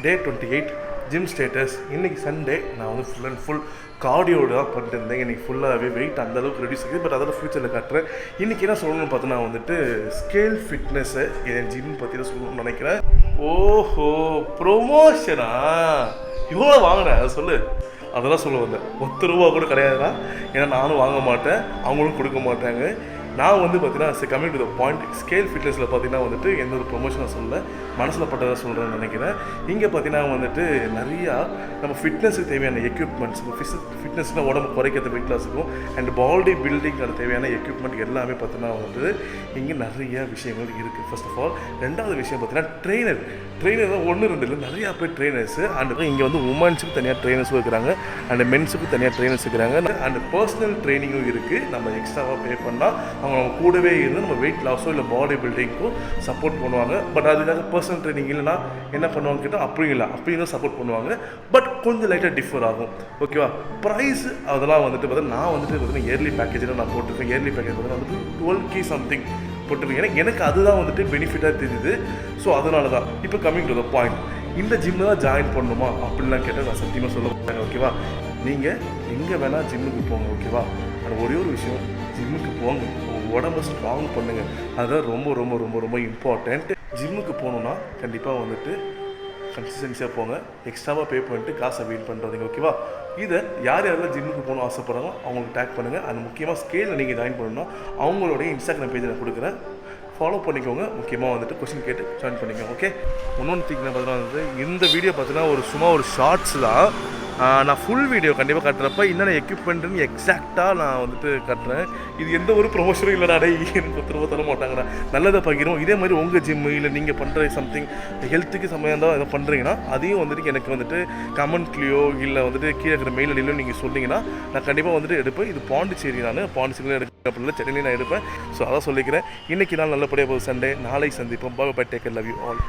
Day 28 gym status. இன்றைக்கி Sunday. நான் வந்து ஃபுல் அண்ட் ஃபுல் கார்டியோடு தான் பண்ணிட்டு இருந்தேன். இன்றைக்கி ஃபுல்லாகவே வெயிட் அந்தளவுக்கு ரெடியூஸ் ஆகுது. பட் அதோட ஃபியூச்சரில் காட்டுறேன். இன்றைக்கி என்ன சொல்லணும்னு பார்த்தோன்னா வந்துட்டு ஸ்கேல் ஃபிட்னஸ்ஸை என் ஜிம் பற்றி தான் சொல்லணும்னு நினைக்கிறேன். ஓஹோ, ப்ரொமோஷனா? இவ்வளோ வாங்கினேன் அதை சொல்லு. அதெல்லாம் சொல்ல வந்தேன். 10 ரூபா கூட கிடையாதுடா. ஏன்னா நானும் வாங்க மாட்டேன், அவங்களும் கொடுக்க மாட்டாங்க. நான் வந்து பார்த்தீங்கன்னா coming to the point, scale ஃபிட்னஸில் பார்த்தீங்கன்னா வந்துட்டு எந்த ஒரு ப்ரொமோஷனை சொல்லலை, மனசில் பட்டதாக சொல்கிறேன்னு நினைக்கிறேன். இங்கே பார்த்தீங்கன்னா வந்துட்டு நிறையா நம்ம ஃபிட்னஸுக்கு தேவையான எக்யூப்மெண்ட்ஸ், ஃபிட்னஸ்னால் உடம்பு குறைக்கிறது வெயிட் லாஸுக்கும் அண்ட் பாடி பில்டிங்கான தேவையான எக்யூப்மெண்ட் எல்லாமே பார்த்தீங்கன்னா வந்துட்டு இங்கே நிறைய விஷயங்கள் இருக்குது. ஃபர்ஸ்ட் ஆஃப் ஆல் ரெண்டாவது விஷயம் பார்த்தீங்கன்னா ட்ரெயினர் தான் 1-2 இல்லை, நிறையா பேர் ட்ரெயினர்ஸு. அண்ட் இங்கே வந்து உமன்ஸுக்கு தனியாக ட்ரெயினர்ஸும் இருக்கிறாங்க அண்ட் மென்ஸுக்கு தனியாக ட்ரெயினர்ஸ் இருக்கிறாங்க அண்ட் பர்சனல் ட்ரைனிங்கும் இருக்குது. நம்ம எக்ஸ்ட்ராவாக பே பண்ணால் அவங்க நம்ம கூடவே இருந்து நம்ம வெயிட் லாஸோ இல்லை பாடி பில்டிங்க்கும் சப்போர்ட் பண்ணுவாங்க. பட் அதுக்காக பர்சனல் ட்ரைனிங் இல்லைனா என்ன பண்ணுவாங்க கேட்டால் அப்படியும் இல்லை, அப்படியும் தான் சப்போர்ட் பண்ணுவாங்க. பட் கொஞ்சம் லைட்டாக டிஃபர் ஆகும். ஓகேவா? ப்ரைஸ் அதெல்லாம் வந்துட்டு பார்த்தீங்கன்னா நான் வந்துட்டு பார்த்தீங்கன்னா இயர்லி பேக்கேஜில் நான் போட்டிருக்கேன். இயர்லி பேக்கேஜ் பார்த்தீங்கன்னா வந்துட்டு 12K சம்திங் போட்டிருக்கேன். எனக்கு அதுதான் வந்துட்டு பெனிஃபிட்டாக தெரியுது. ஸோ அதனால தான் இப்போ கம்மிங் டு த பாயிண்ட், இந்த ஜிம்மில் தான் ஜாயின் பண்ணணுமா அப்படின்லாம் கேட்டால் நான் சத்தியமாக சொல்ல மாட்டேன். ஓகேவா? நீங்கள் எங்கே வேணால் ஜிம்முக்கு போங்க. ஓகேவா? அது ஒரே ஒரு விஷயம், ஜிம்முக்கு போங்க, உடம்பை ஸ்ட்ராங் பண்ணுங்கள். அதுதான் ரொம்ப ரொம்ப ரொம்ப ரொம்ப இம்பார்ட்டண்ட். ஜிம்முக்கு போகணுன்னா கண்டிப்பாக வந்துட்டு கன்சிஸ்டன்சியாக போங்க. எக்ஸ்ட்ராவாக பே பண்ணிட்டு காசை வெயிட் பண்ணுறதுங்க. ஓகேவா? இதை யாரெல்லாம் ஜிம்முக்கு போகணும் ஆசைப்படுறாங்களோ அவங்களுக்கு டேக் பண்ணுங்கள். அது முக்கியமாக ஸ்கேலில் நீங்கள் ஜாயின் பண்ணணும்னா அவங்களுடைய இன்ஸ்டாகிராம் பேஜை நான் கொடுக்குறேன், ஃபாலோ பண்ணிக்கோங்க. முக்கியமாக வந்துட்டு கொஸ்டின் கேட்டு ஜாயின் பண்ணிக்கோங்க. ஓகே? இன்னொன்று திங்க் பார்த்தீங்கன்னா வந்து இந்த வீடியோ பார்த்தீங்கன்னா சும்மா ஒரு ஷார்ட்ஸ் தான். நான் ஃபுல் வீடியோ கண்டிப்பாக காட்டுறப்ப என்னென்ன எக்யூப்மெண்ட்டுன்னு எக்ஸாக்டாக நான் வந்துட்டு காட்டுறேன். இது எந்த ஒரு ப்ரொமோஷனும் இல்லைடா, எனக்கு 10 ரூபா தர மாட்டாங்கடா, நல்லதை பகிரும். இதே மாதிரி உங்கள் ஜிம்மு இல்லை நீங்கள் பண்ணுற சம்திங் ஹெல்த்துக்கு சம்மந்தமாக எதாவது பண்ணுறீங்கன்னா அதையும் வந்துட்டு எனக்கு வந்துட்டு கமெண்ட்லேயோ இல்லை வந்துட்டு கீழே இருக்கிற மெயில் ஐடியிலையோ நீங்கள் சொன்னீங்கன்னா நான் கண்டிப்பாக வந்துட்டு எடுப்பேன். இது பாண்டிச்சேரி, நான் பாண்டிச்சேரியில் எடுக்க அப்படின்னா சென்னையிலையும் நான் எடுப்பேன். ஸோ அதான் சொல்லிக்கிறேன். இன்றைக்கி நாள் நல்லபடியாக போகுது. சண்டே. நாளை சந்திப்போம். By by. Take care. Love you all.